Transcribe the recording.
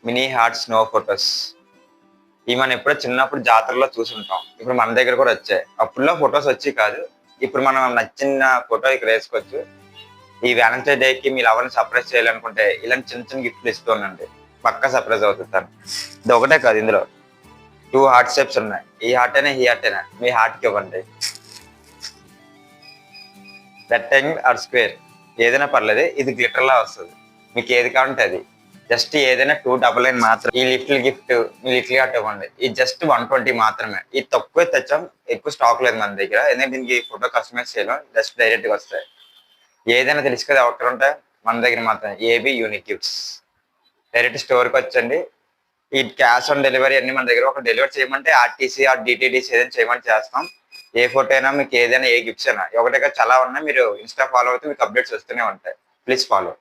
Mini heart snow photos. ఇవి మనం ఎప్పుడో చిన్నప్పుడు జాతరలో చూసుంటాం. ఇప్పుడు మన దగ్గర కూడా వచ్చాయి. అప్పుడులో ఫొటోస్ వచ్చి కాదు. ఇప్పుడు మనం నచ్చిన ఫోటో ఇక్కడ వేసుకోవచ్చు. ఈ వ్యాలంటైన్ డేకి మీ లవర్ని సర్ప్రైజ్ చేయాలనుకుంటే ఇలాంటి చిన్న చిన్న గిఫ్ట్లు ఇస్తూ ఉండండి. పక్కా సర్ప్రైజ్ అవుతుంది తను. ఇది ఒకటే కాదు, ఇందులో 2 హార్ట్ షేప్స్ ఉన్నాయి. ఈ హార్ట్ అయినా ఈ హార్ట్ అయినా మీ హార్ట్కి ఇవ్వండి. రెక్టాంగిల్ ఆర్ స్క్వేర్ ఏదైనా పర్లేదు. ఇది గ్లిటర్ లా వస్తుంది. మీకు ఏది కావాలంటే అది. జస్ట్ ఏదైనా 299 మాత్రం. ఈ లిటిల్ గిఫ్ట్ మీ లిటిల్ హార్ట్ ఇవ్వండి. ఇది జస్ట్ 120 మాత్రమే. ఇది తక్కువ తెచ్చాం, ఎక్కువ స్టాక్ లేదు మన దగ్గర. ఎందుకంటే దీనికి ఫోటో కస్టమైజ్ చేయలేం, జస్ట్ డైరెక్ట్ గా వస్తాయి. ఏదైనా తెలుసు కదా ఎక్కడ ఉంటాయి, మన దగ్గర మాత్రం. AB unique gifts. డైరెక్ట్ స్టోర్కి వచ్చండి. ఈ క్యాష్ ఆన్ డెలివరీ అన్ని మన దగ్గర. ఒక డెలివరీ చేయమంటే ఆర్టీసీ ఆర్ డిటిడిసి ఏదైనా చేయమని చేస్తాం. ఏ ఫోటో అయినా మీకు ఏదైనా, ఏ గిఫ్ట్స్ అయినా ఒకటే చాలా ఉన్నాయి. మీరు ఇన్స్టా ఫాలో అవుతే మీకు అప్డేట్స్ వస్తూనే ఉంటాయి. Please follow.